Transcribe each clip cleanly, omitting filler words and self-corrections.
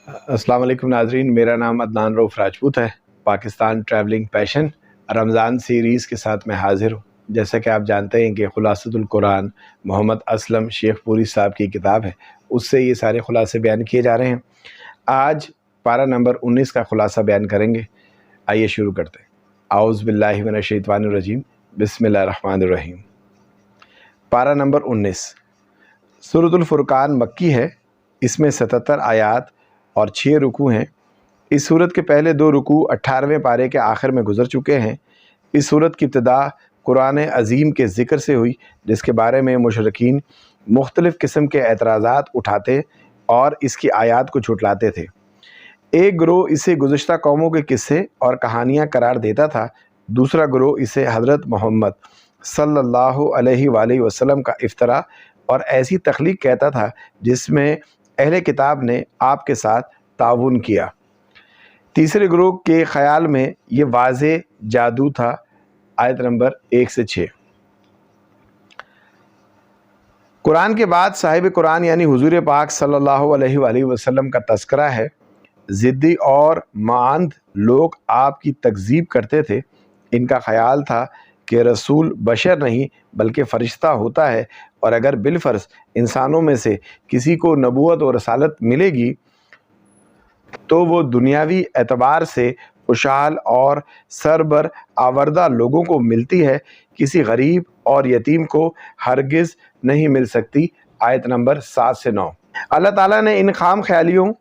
अस्सलाम वालेकुम नाजरीन, मेरा नाम अदनान रऊफ़ राजपूत है। Pakistan travelling passion Ramzan series के साथ मैं हाज़िर हूँ। जैसा कि आप जानते हैं कि खुलासतुल कुरान मोहम्मद असलम शेखपुरी साहब की किताब है, उससे ये सारे खुलासे बयान किए जा रहे हैं। आज पारा नंबर 19 का खुलासा बयान करेंगे। आइए शुरू करते हैं। आऊज़ु बिल्लाहि मिनश शैतानिर रजीम, बिस्मिल्लाहिर रहमानिर रहीम। पारा नंबर 19 सूरतुल फुरकान मक्की है। इसमें 77 आयात और 6 रुकू हैं। इस सूरत के पहले 2 रुकू 18वें पारे के आखिर में गुजर चुके हैं। इस सूरत की इब्तिदा कुरान अज़ीम के ज़िक्र से हुई, जिसके बारे में मुशरिकीन मुख्तलिफ़ किस्म के एतराज़ात उठाते और इसकी आयात को झुटलाते थे। एक गिरोह इसे गुज़िश्ता कौमों के किस्से और कहानियाँ करार देता था, दूसरा गिरोह इसे हज़रत मोहम्मद सल्लल्लाहु अलैहि वसल्लम का इफ्तरा और ऐसी तख्लीक कहता था जिसमें अहले किताब ने आपके साथ ताउन किया। तीसरे गिरोह के ख़याल में ये वाज़े जादू था। आयत नंबर 1 से 6। कुरान के बाद साहिब कुरान यानी हुज़ूर पाक सल्लल्लाहु अलैहि वसल्लम का तज़किरा है। ज़िद्दी और मांद लोग आपकी तकज़ीब करते थे। इनका ख़याल था कि रसूल बशर नहीं बल्कि फ़रिश्ता होता है, और अगर बिलफ़र्ज़ इंसानों में से किसी को नबूवत और रसालत मिलेगी तो वो दुनियावी एतबार से खुशहाल और सरबर आवर्दा लोगों को मिलती है, किसी गरीब और यतीम को हरगिज़ नहीं मिल सकती। आयत नंबर 7 से 9। अल्लाह ताला ने इन खाम ख्यालियों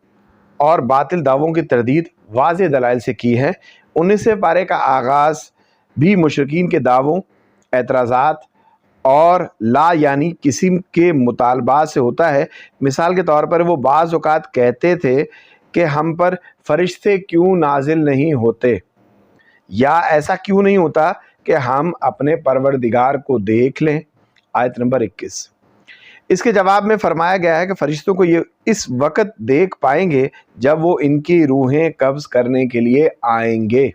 और बातिल दावों की तरदीद वाज़े दलाइल से की है। 19वें पारे का आगाज़ भी मुशरिकीन के दावों, एतराज़ात और ला यानी किस्म के मुतालबात से होता है। मिसाल के तौर पर वो बाज़ औक़ात कहते थे कि हम पर फ़रिश्ते क्यों नाजिल नहीं होते, या ऐसा क्यों नहीं होता कि हम अपने परवरदिगार को देख लें। आयत नंबर 21। इसके जवाब में फरमाया गया है कि फ़रिश्तों को ये इस वक्त देख पाएंगे जब वो इनकी रूहें कब्ज़ करने के लिए आएंगे,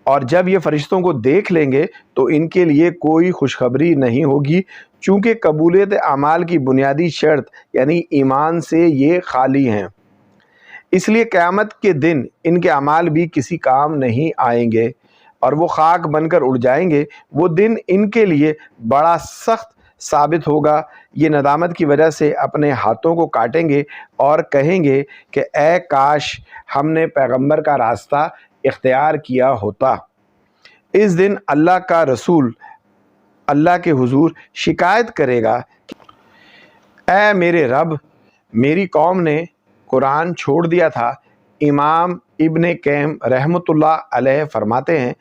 और जब ये फ़रिश्तों को देख लेंगे तो इनके लिए कोई खुशखबरी नहीं होगी, चूँकि कबूलियत अमाल की बुनियादी शर्त यानी ईमान से ये खाली हैं। इसलिए क़यामत के दिन इनके अमाल भी किसी काम नहीं आएंगे और वो खाक बनकर उड़ जाएंगे। वो दिन इनके लिए बड़ा सख्त साबित होगा। ये नदामत की वजह से अपने हाथों को काटेंगे और कहेंगे कि ए काश हमने पैगंबर का रास्ता इख्तियार किया होता। इस दिन अल्लाह का रसूल अल्लाह के हुजूर शिकायत करेगा कि ए मेरे रब, मेरी कौम ने कुरान छोड़ दिया था। इमाम इब्ने कैम रहमतुल्लाह अलैह फरमाते हैं,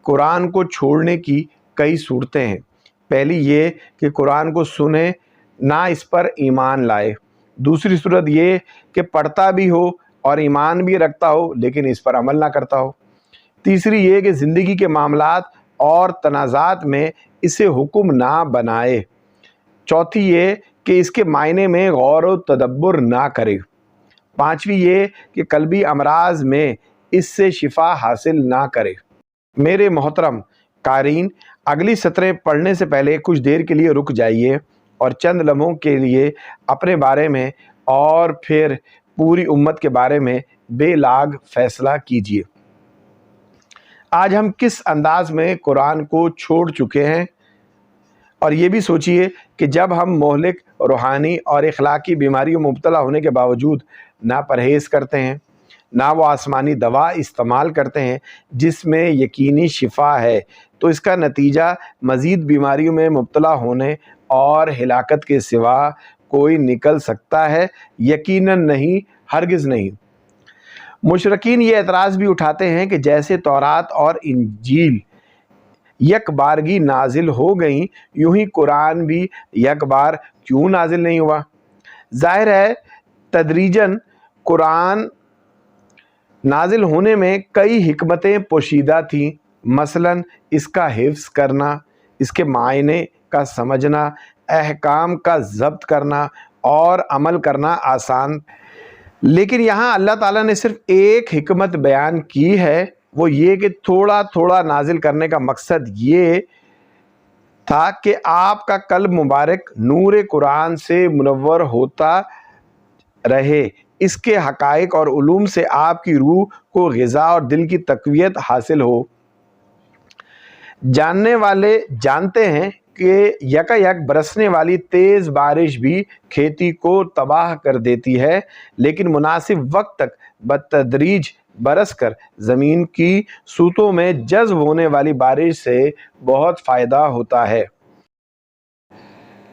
कुरान को छोड़ने की कई सूरतें हैं। पहली ये कि कुरान को सुने ना इस पर ईमान लाए। दूसरी सूरत ये कि पढ़ता भी हो और ईमान भी रखता हो लेकिन इस पर अमल ना करता हो। तीसरी ये कि ज़िंदगी के मामलात और तनाज़ात में इसे हुक्म ना बनाए। चौथी ये कि इसके मायने में गौर व तदब्बुर ना करे। पाँचवीं ये कि कल्बी अमराज में इससे शिफा हासिल ना करे। मेरे मोहतरम कारीन, अगली सतरें पढ़ने से पहले कुछ देर के लिए रुक जाइए और चंद लम्हों के लिए अपने बारे में और फिर पूरी उम्मत के बारे में बेलाग फैसला कीजिए। आज हम किस अंदाज में कुरान को छोड़ चुके हैं, और ये भी सोचिए कि जब हम मोहलिक रूहानी और इखलाकी बीमारियों में मुब्तला होने के बावजूद ना परहेज़ करते हैं, ना वो आसमानी दवा इस्तेमाल करते हैं जिसमें यकीनी शिफा है, तो इसका नतीजा मज़ीद बीमारियों में मुब्तला होने और हिलाकत के सिवा कोई निकल सकता है? यकीनन नहीं, हरगिज़ नहीं। मुशरिकीन ये एतराज़ भी उठाते हैं कि जैसे तौरात और इंजील यक बारगी नाजिल हो गई, यूं ही कुरान भी यक बार क्यों नाजिल नहीं हुआ। ज़ाहिर है तदरीजन कुरान नाजिल होने में कई हिकमतें पोशीदा थीं। मसलन इसका हिफ्ज़ करना, इसके मायने का समझना, अहकाम का ज़ब्त करना और अमल करना आसान। लेकिन यहाँ अल्लाह ताला ने सिर्फ एक हिकमत बयान की है, वो ये कि थोड़ा थोड़ा नाजिल करने का मकसद ये था कि आपका कल्ब मुबारक नूर कुरान से मुनव्वर होता رہے، اس کے حقائق اور علوم سے آپ کی روح کو غذا اور دل کی تقویت حاصل ہو۔ جاننے والے جانتے ہیں کہ یکا یک برسنے والی تیز بارش بھی کھیتی کو تباہ کر دیتی ہے، لیکن مناسب وقت تک بتدریج برس کر زمین کی سوتوں میں جذب ہونے والی بارش سے بہت فائدہ ہوتا ہے۔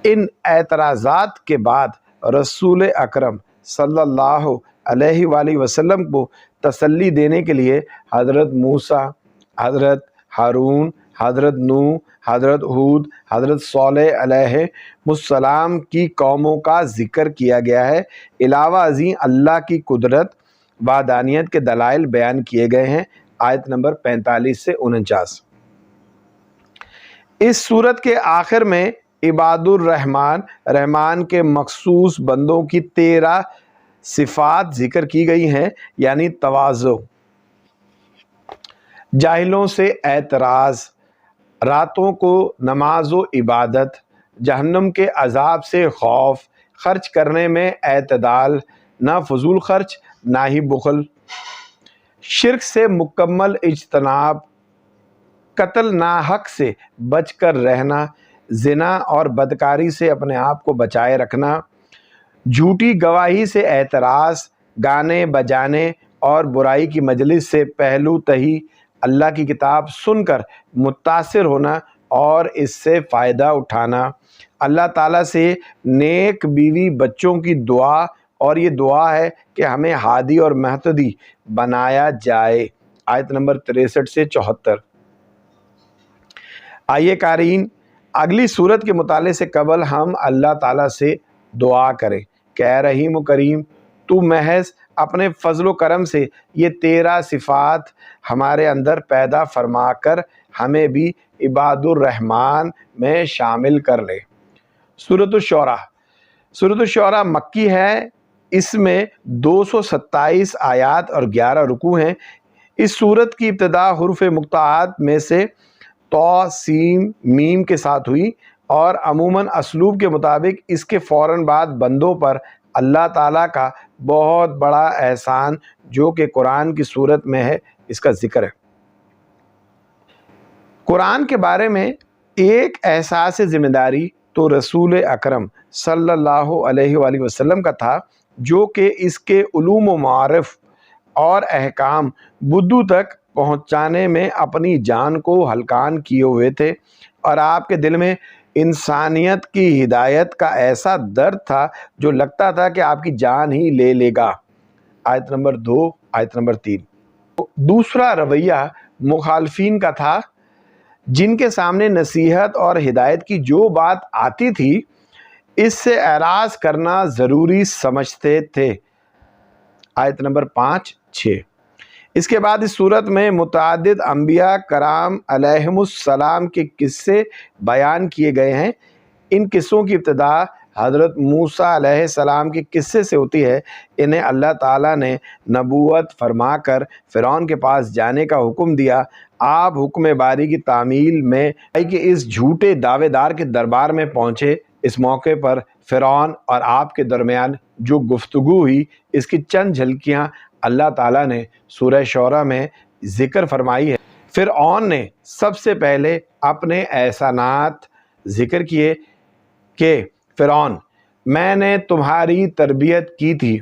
ان اعتراضات کے بعد رسول اکرم صلی اللہ علیہ وآلہ وسلم کو تسلی دینے کے لیے حضرت موسیٰ، حضرت ہارون، حضرت نوح، حضرت ہود، حضرت صالح علیہ السلام کی قوموں کا ذکر کیا گیا ہے۔ علاوہ ازیں اللہ کی قدرت وحدانیت کے دلائل بیان کیے گئے ہیں۔ آیت نمبر 45 سے 49۔ اس سورت کے آخر میں عباد الرحمن، رحمان کے مخصوص بندوں کی 13 صفات ذکر کی گئی ہیں، یعنی تواضع، جاہلوں سے اعتراض، راتوں کو نماز و عبادت، جہنم کے عذاب سے خوف، خرچ کرنے میں اعتدال، نہ فضول خرچ نہ ہی بخل، شرک سے مکمل اجتناب، قتل ناحق سے بچ کر رہنا، زنا اور بدکاری سے اپنے آپ کو بچائے رکھنا، جھوٹی گواہی سے اعتراض، گانے بجانے اور برائی کی مجلس سے پہلو تہی، اللہ کی کتاب سن کر متاثر ہونا اور اس سے فائدہ اٹھانا، اللہ تعالیٰ سے نیک بیوی بچوں کی دعا، اور یہ دعا ہے کہ ہمیں ہادی اور مہتدی بنایا جائے۔ آیت نمبر 63 سے 74۔ آئیے قارئین، اگلی صورت کے مطالعے سے قبل ہم اللہ تعالیٰ سے دعا کریں کہ اے رحیم و کریم، تو محض اپنے فضل و کرم سے یہ 13 صفات ہمارے اندر پیدا فرما کر ہمیں بھی عباد الرحمن میں شامل کر لے۔ سورۃ الشعراء۔ سورۃ الشعراء مکی ہے، اس میں 227 آیات اور 11 رکوع ہیں۔ اس سورت کی ابتدا حروف مقطعات میں سے تو، سین، میم کے ساتھ ہوئی، اور عموماً اسلوب کے مطابق اس کے فوراً بعد بندوں پر اللہ تعالیٰ کا بہت بڑا احسان جو کہ قرآن کی صورت میں ہے، اس کا ذکر ہے۔ قرآن کے بارے میں ایک احساس ذمہ داری تو رسول اکرم صلی اللہ علیہ وآلہ وسلم کا تھا، جو کہ اس کے علوم و معارف اور احکام بدو تک پہنچانے میں اپنی جان کو ہلکان کیے ہوئے تھے، اور آپ کے دل میں انسانیت کی ہدایت کا ایسا درد تھا جو لگتا تھا کہ آپ کی جان ہی لے لے گا۔ آیت نمبر 2، آیت نمبر 3۔ دوسرا رویہ مخالفین کا تھا، جن کے سامنے نصیحت اور ہدایت کی جو بات آتی تھی اس سے اعراض کرنا ضروری سمجھتے تھے۔ آیت نمبر 5، 6۔ اس کے بعد اس صورت میں متعدد انبیاء کرام علیہم السلام کے قصے بیان کیے گئے ہیں۔ ان قصوں کی ابتدا حضرت موسیٰ علیہ السلام کے قصے سے ہوتی ہے۔ انہیں اللہ تعالیٰ نے نبوت فرما کر فرعون کے پاس جانے کا حکم دیا۔ آپ حکم باری کی تعمیل میں کہ اس جھوٹے دعوے دار کے دربار میں پہنچے۔ اس موقع پر فرعون اور آپ کے درمیان جو گفتگو ہوئی، اس کی چند جھلکیاں اللہ تعالیٰ نے سورہ شعراء میں ذکر فرمائی ہے۔ فرعون نے سب سے پہلے اپنے احسانات ذکر کیے کہ فرعون، میں نے تمہاری تربیت کی تھی،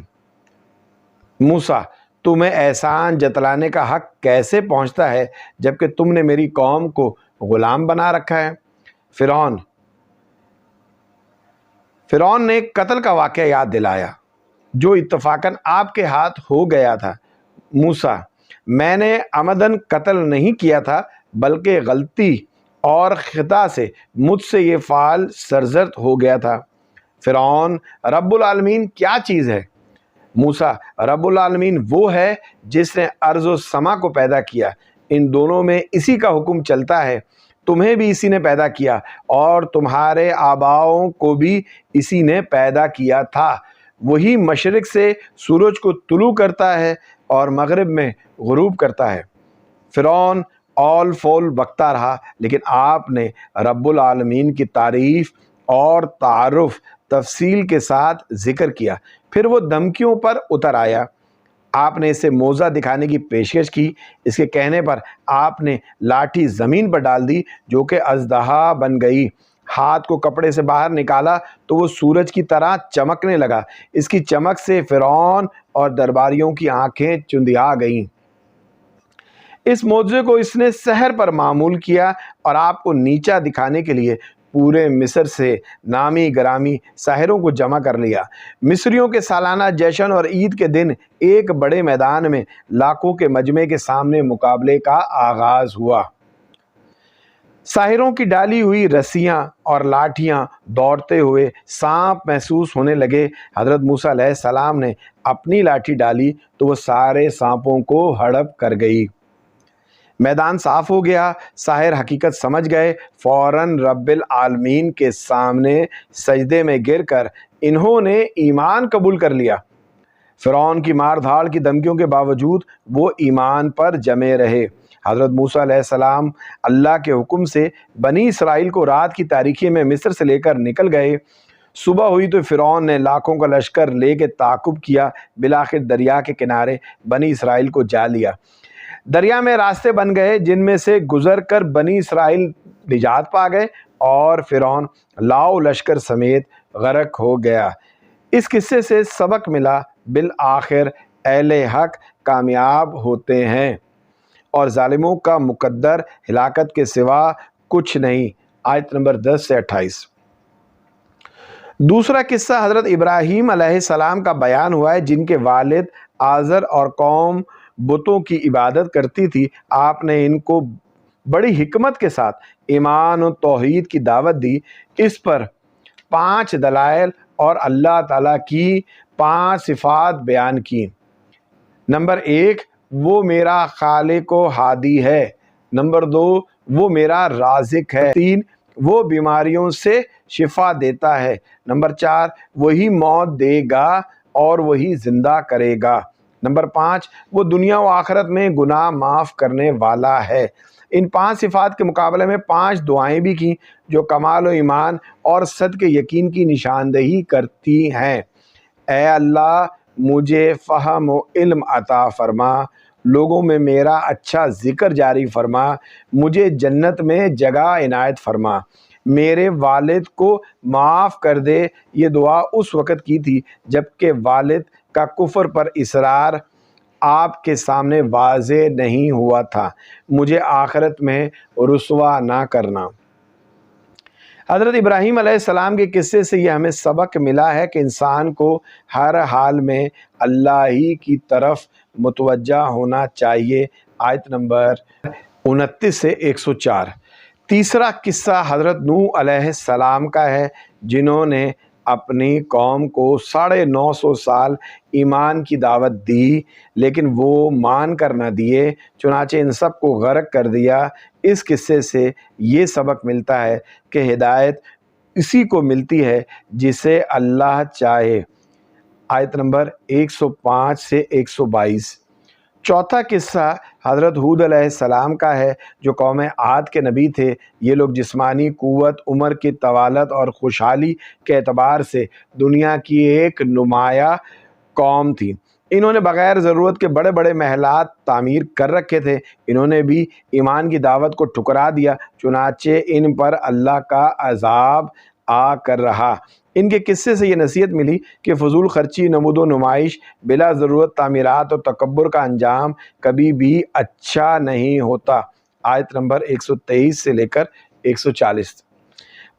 موسیٰ تمہیں احسان جتلانے کا حق کیسے پہنچتا ہے جبکہ تم نے میری قوم کو غلام بنا رکھا ہے۔ فرعون نے قتل کا واقعہ یاد دلایا جو اتفاقاً آپ کے ہاتھ ہو گیا تھا۔ موسیٰ، میں نے عمدن قتل نہیں کیا تھا بلکہ غلطی اور خطا سے مجھ سے یہ فعل سرزد ہو گیا تھا۔ فرعون، رب العالمین کیا چیز ہے؟ موسیٰ، رب العالمین وہ ہے جس نے ارض و سما کو پیدا کیا، ان دونوں میں اسی کا حکم چلتا ہے، تمہیں بھی اسی نے پیدا کیا اور تمہارے آباؤں کو بھی اسی نے پیدا کیا تھا۔ وہی مشرق سے سورج کو طلوع کرتا ہے اور مغرب میں غروب کرتا ہے۔ فرعون اول فول بکتا رہا، لیکن آپ نے رب العالمین کی تعریف اور تعارف تفصیل کے ساتھ ذکر کیا۔ پھر وہ دھمکیوں پر اتر آیا۔ آپ نے اسے موزہ دکھانے کی پیشکش کی۔ اس کے کہنے پر آپ نے لاٹھی زمین پر ڈال دی جو کہ اژدہا بن گئی۔ ہاتھ کو کپڑے سے باہر نکالا تو وہ سورج کی طرح چمکنے لگا۔ اس کی چمک سے فرعون اور درباریوں کی آنکھیں چندیا گئیں۔ اس معجزے کو اس نے سحر پر معمول کیا اور آپ کو نیچا دکھانے کے لیے پورے مصر سے نامی گرامی ساحروں کو جمع کر لیا۔ مصریوں کے سالانہ جشن اور عید کے دن ایک بڑے میدان میں لاکھوں کے مجمع کے سامنے مقابلے کا آغاز ہوا۔ ساحروں کی ڈالی ہوئی رسیاں اور لاٹھیاں دوڑتے ہوئے سانپ محسوس ہونے لگے۔ حضرت موسیٰ علیہ السلام نے اپنی لاٹھی ڈالی تو وہ سارے سانپوں کو ہڑپ کر گئی۔ میدان صاف ہو گیا۔ ساحر حقیقت سمجھ گئے۔ فوراً رب العالمین کے سامنے سجدے میں گر کر انہوں نے ایمان قبول کر لیا۔ فرعون کی مار دھاڑ کی دھمکیوں کے باوجود وہ ایمان پر جمے رہے۔ حضرت موسیٰ علیہ السلام اللہ کے حکم سے بنی اسرائیل کو رات کی تاریکی میں مصر سے لے کر نکل گئے۔ صبح ہوئی تو فرعون نے لاکھوں کا لشکر لے کے تعاقب کیا۔ بالآخر دریا کے کنارے بنی اسرائیل کو جا لیا۔ دریا میں راستے بن گئے جن میں سے گزر کر بنی اسرائیل نجات پا گئے اور فرعون لاؤ لشکر سمیت غرق ہو گیا۔ اس قصے سے سبق ملا، بالآخر اہل حق کامیاب ہوتے ہیں اور ظالموں کا مقدر ہلاکت کے سوا کچھ نہیں۔ آیت نمبر 10 سے 28۔ دوسرا قصہ حضرت ابراہیم علیہ السلام کا بیان ہوا ہے، جن کے والد آزر اور قوم بتوں کی عبادت کرتی تھی۔ آپ نے ان کو بڑی حکمت کے ساتھ ایمان و توحید کی دعوت دی۔ اس پر 5 دلائل اور اللہ تعالیٰ کی 5 صفات بیان کی۔ نمبر 1، وہ میرا خالق و ہادی ہے۔ نمبر 2، وہ میرا رازق ہے۔ 3، وہ بیماریوں سے شفا دیتا ہے۔ نمبر 4، وہی موت دے گا اور وہی زندہ کرے گا۔ نمبر 5، وہ دنیا و آخرت میں گناہ معاف کرنے والا ہے۔ ان 5 صفات کے مقابلے میں 5 دعائیں بھی کی جو کمال و ایمان اور صدق یقین کی نشاندہی کرتی ہیں۔ اے اللہ، مجھے فہم و علم عطا فرما، لوگوں میں میرا اچھا ذکر جاری فرما، مجھے جنت میں جگہ عنایت فرما، میرے والد کو معاف کر دے۔ یہ دعا اس وقت کی تھی جب کہ والد کا کفر پر اصرار آپ کے سامنے واضح نہیں ہوا تھا۔ مجھے آخرت میں رسوا نہ کرنا۔ حضرت ابراہیم علیہ السلام کے قصے سے یہ ہمیں سبق ملا ہے کہ انسان کو ہر حال میں اللہ ہی کی طرف متوجہ ہونا چاہیے۔ آیت نمبر 29 سے 104۔ تیسرا قصہ حضرت نوح علیہ السلام کا ہے، جنہوں نے اپنی قوم کو 950 سال ایمان کی دعوت دی لیکن وہ مان کر نہ دیے، چنانچہ ان سب کو غرق کر دیا۔ اس قصے سے یہ سبق ملتا ہے کہ ہدایت اسی کو ملتی ہے جسے اللہ چاہے۔ آیت نمبر 105 سے 122۔ چوتھا قصہ حضرت ہود علیہ السلام کا ہے، جو قوم عاد کے نبی تھے۔ یہ لوگ جسمانی قوت، عمر کی طوالت اور خوشحالی کے اعتبار سے دنیا کی ایک نمایاں قوم تھی۔ انہوں نے بغیر ضرورت کے بڑے بڑے محلات تعمیر کر رکھے تھے۔ انہوں نے بھی ایمان کی دعوت کو ٹھکرا دیا، چنانچہ ان پر اللہ کا عذاب آ کر رہا۔ ان کے قصے سے یہ نصیحت ملی کہ فضول خرچی، نمود و نمائش، بلا ضرورت تعمیرات اور تکبر کا انجام کبھی بھی اچھا نہیں ہوتا۔ آیت نمبر 123 سے لے کر 140۔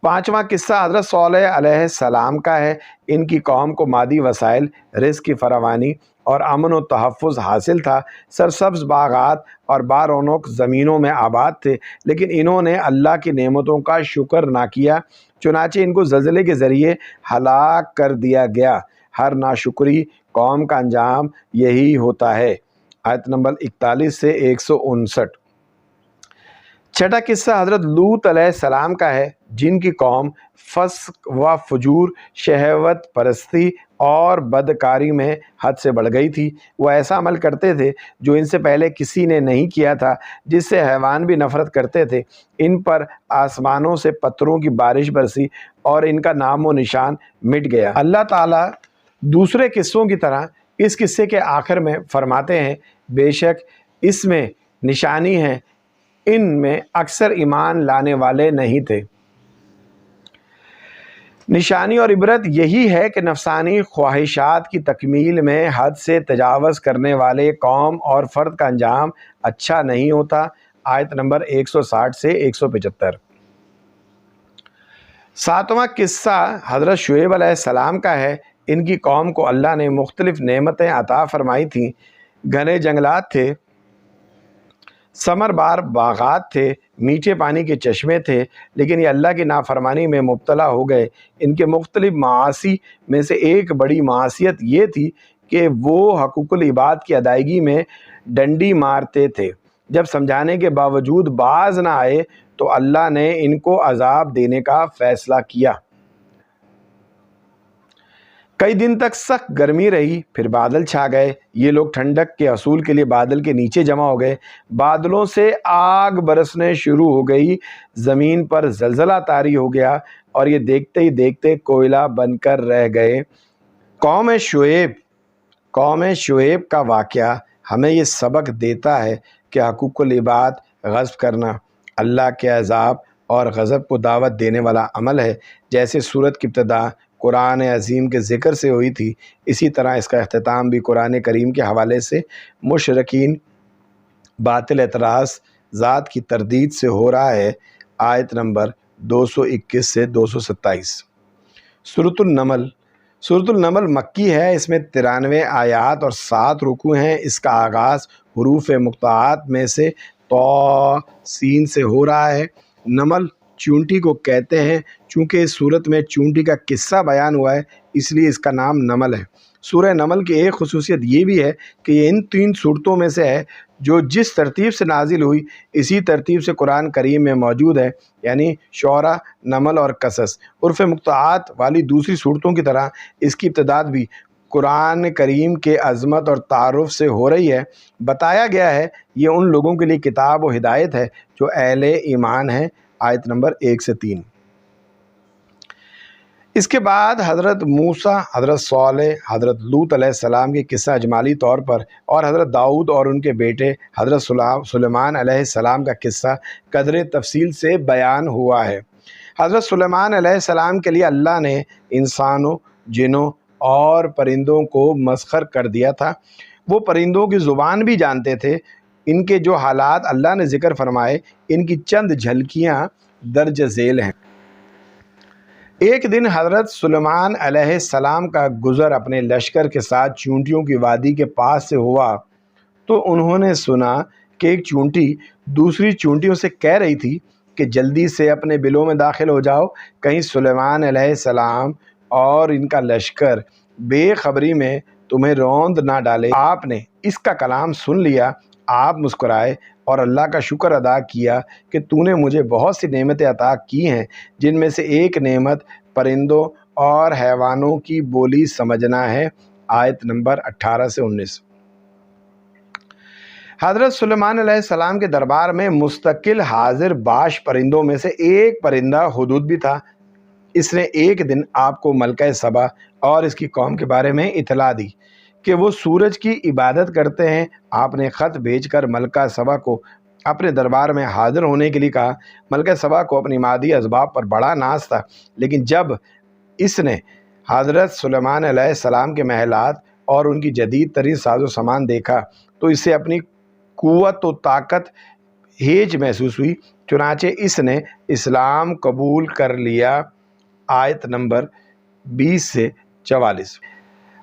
پانچواں قصہ حضرت صالح علیہ السلام کا ہے۔ ان کی قوم کو مادی وسائل، رزق کی فراوانی اور امن و تحفظ حاصل تھا۔ سرسبز باغات اور بارونق زمینوں میں آباد تھے، لیکن انہوں نے اللہ کی نعمتوں کا شکر نہ کیا، چنانچہ ان کو زلزلے کے ذریعے ہلاک کر دیا گیا۔ ہر ناشکری قوم کا انجام یہی ہوتا ہے۔ آیت نمبر 41 سے 159۔ چھٹا قصہ حضرت لوط علیہ السلام کا ہے، جن کی قوم فسق و فجور، شہوت پرستی اور بدکاری میں حد سے بڑھ گئی تھی۔ وہ ایسا عمل کرتے تھے جو ان سے پہلے کسی نے نہیں کیا تھا، جس سے حیوان بھی نفرت کرتے تھے۔ ان پر آسمانوں سے پتھروں کی بارش برسی اور ان کا نام و نشان مٹ گیا۔ اللہ تعالیٰ दूसरे किस्सों की तरह इस किस्से के आखिर में फरमाते हैं, बेशक इसमें निशानी है, इनमें अक्सर ईमान लाने वाले नहीं थे। निशानी और इबरत यही है कि नफसानी ख्वाहिशात की तकमील में हद से तजावज़ करने वाले कौम और फ़र्द का अंजाम अच्छा नहीं होता। आयत नंबर 160 से 175। सातवां किस्सा हज़रत शुएब अलैहिस्सलाम का है। इनकी कौम को अल्लाह ने मुख्तलिफ़ नेमतें अता फ़रमाई थीं। घने जंगलात थे, समरबार बागात थे, मीठे पानी के चश्मे थे, लेकिन ये अल्लाह की नाफरमानी में मुब्तला हो गए। इनके मुख्तलिफ़ मासी में से एक बड़ी मासियत ये थी कि वो हकूकुल इबाद की अदायगी में डंडी मारते थे। जब समझाने के बावजूद बाज ना आए तो अल्लाह ने इनको अजाब देने का फ़ैसला किया। कई दिन तक सख्त गर्मी रही, फिर बादल छा गए। ये लोग ठंडक के हसूल के लिए बादल के नीचे जमा हो गए। बादलों से आग बरसने शुरू हो गई, ज़मीन पर जलजला तारी हो गया और ये देखते ही देखते कोयला बनकर रह गए। कौम शुएब का वाक़या हमें ये सबक देता है कि हकूकुल इबाद ग़स्ब करना अल्लाह के अज़ाब और गज़ब को दावत देने वाला अमल है। जैसे सूरत की इब्तिदा कुरान अज़ीम के ज़िक्र से हुई थी, इसी तरह इसका अख्तिताम भी कुरान करीम के हवाले से मुशरकीन बातिल एतराज़ ज़ात की तरदीद से हो रहा है। आयत नंबर 221 से 227। सूरतुल नमल मक्की है। इसमें 93 आयात और 7 रुकू हैं। इसका आगाज़ हुरूफ मुक़त्तआत में से तो सीन से हो रहा है। नमल चूंटी को कहते हैं। चूँकि इस सूरत में चूंटी का किस्सा बयान हुआ है, इसलिए इसका नाम नमल है। सूरह नमल की एक खुसूसियत ये भी है कि ये इन 3 सूरतों में से है जो जिस तरतीब से नाजिल हुई इसी तरतीब से कुरान करीम में मौजूद है, यानी शोरा, नमल और कसस। उर्फ़ मुक़त्तआत वाली दूसरी सूरतों की तरह इसकी इब्तिदात भी कुरान करीम के अज़मत और तारुफ से हो रही है। बताया गया है ये उन लोगों के लिए किताब व हिदायत है जो अहले ईमान हैं। आयत नंबर 1 से 3। इसके बाद हज़रत मूसा, हज़रत सालेह, हज़रत लूत अलैहिस्सलाम के किस्सा अजमाली तौर पर और हज़रत दाऊद और उनके बेटे हज़रत सुलेमान अलैहिस्सलाम का किस्सा कदर तफसील से बयान हुआ है। हज़रत सुलेमान अलैहिस्सलाम के लिए अल्लाह ने इंसानों, जिनों और परिंदों को मसखर कर दिया था। वो परिंदों की ज़ुबान भी जानते थे। इनके जो हालात अल्लाह ने ज़िक्र फरमाए, इनकी चंद झलकियाँ दर्ज झेल हैं। एक दिन हज़रत सुलेमान अलैहिस्सलाम का गुज़र अपने लश्कर के साथ चूंटियों की वादी के पास से हुआ तो उन्होंने सुना कि एक चूंटी दूसरी चूंटियों से कह रही थी कि जल्दी से अपने बिलों में दाखिल हो जाओ, कहीं सुलेमान अलैहिस्सलाम और इनका लश्कर बेखबरी में तुम्हें रौंद ना डाले। आपने इसका कलाम सुन लिया। आप मुस्कुराए और अल्लाह का शुक्र अदा किया कि तूने मुझे बहुत सी नेमतें अता की हैं, जिनमें से एक नेमत परिंदों और हैवानों की बोली समझना है। आयत नंबर 18 से 19। हज़रत सुलेमान अलैहिस्सलाम के दरबार में मुस्तकिल हाजिर बाश परिंदों में से एक परिंदा हुदूद भी था। इसने एक दिन आपको मलका सबा और इसकी कौम के बारे में इतला दी कि वो सूरज की इबादत करते हैं। आपने ख़त भेजकर मलका सबा को अपने दरबार में हाजिर होने के लिए कहा। मलका सबा को अपनी मादी असबाब पर बड़ा नाज था, लेकिन जब इसने हज़रत सुलेमान अलैहिस्सलाम के महलात और उनकी जदीद तरीन साजो सामान देखा तो इससे अपनी कुव्वत व ताकत हेज महसूस हुई। चुनाचे इसने इस्लाम कबूल कर लिया। आयत नंबर 20 से 44।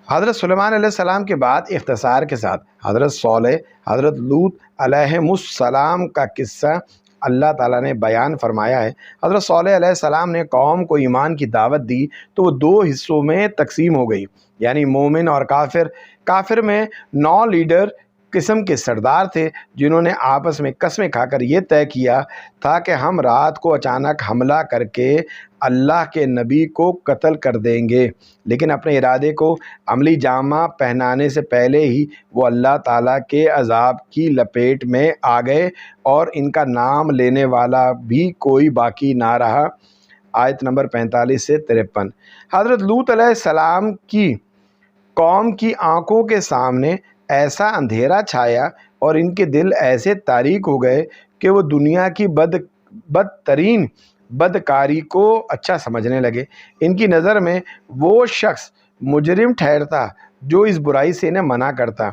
हज़रत सुलेमान अलैहिस्सलाम के बाद इख्तिसार के साथ हज़रत सालेह, हज़रत लूत अलैहिमुस्सलाम का किस्सा अल्लाह ताला ने बयान फरमाया है। हज़रत सालेह अलैहिस्सलाम ने कौम को ईमान की दावत दी तो वो 2 हिस्सों में तकसीम हो गई, यानी मोमिन और काफिर। काफिर में 9 लीडर किस्म के सरदार थे जिन्होंने आपस में कस्में खाकर ये तय किया था कि हम रात को अचानक हमला करके अल्लाह के नबी को कत्ल कर देंगे, लेकिन अपने इरादे को अमली जामा पहनाने से पहले ही वो अल्लाह ताला के अज़ाब की लपेट में आ गए और इनका नाम लेने वाला भी कोई बाकी ना रहा। आयत नंबर 45 से 53। हज़रत लूत अलैहिस्सलाम की قوم کی آنکھوں کے سامنے ایسا اندھیرا چھایا اور ان کے دل ایسے تاریک ہو گئے کہ وہ دنیا کی بدترین بدکاری کو اچھا سمجھنے لگے۔ ان کی نظر میں وہ شخص مجرم ٹھہرتا جو اس برائی سے انہیں منع کرتا،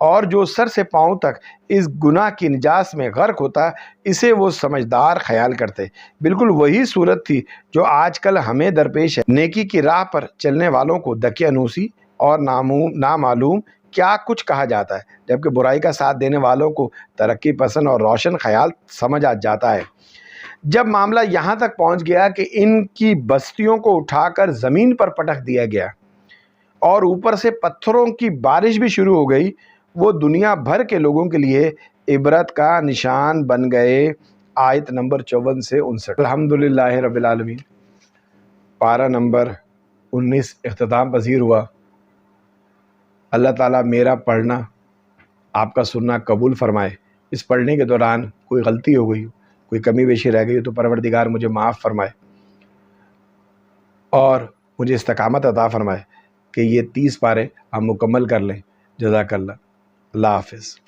اور جو سر سے پاؤں تک اس گناہ کی نجاس میں غرق ہوتا اسے وہ سمجھدار خیال کرتے۔ بالکل وہی صورت تھی جو آج کل ہمیں درپیش ہے۔ نیکی کی راہ پر چلنے والوں کو دقیانوسی اور نامعلوم کیا کچھ کہا جاتا ہے، جبکہ برائی کا ساتھ دینے والوں کو ترقی پسند اور روشن خیال سمجھ آ جاتا ہے۔ جب معاملہ یہاں تک پہنچ گیا کہ ان کی بستیوں کو اٹھا کر زمین پر پٹک دیا گیا اور اوپر سے پتھروں کی بارش بھی شروع ہو گئی، وہ دنیا بھر کے لوگوں کے لیے عبرت کا نشان بن گئے۔ آیت نمبر 54 سے 59۔ الحمدللہ رب العالمین۔ پارہ نمبر 19 اختتام پذیر ہوا۔ اللہ تعالیٰ میرا پڑھنا آپ کا سننا قبول فرمائے۔ اس پڑھنے کے دوران کوئی غلطی ہو گئی ہو، کوئی کمی بیشی رہ گئی ہو تو پروردگار مجھے معاف فرمائے اور مجھے استقامت عطا فرمائے کہ یہ 30 پارے ہم مکمل کر لیں۔ جزاک اللہ۔ اللہ حافظ۔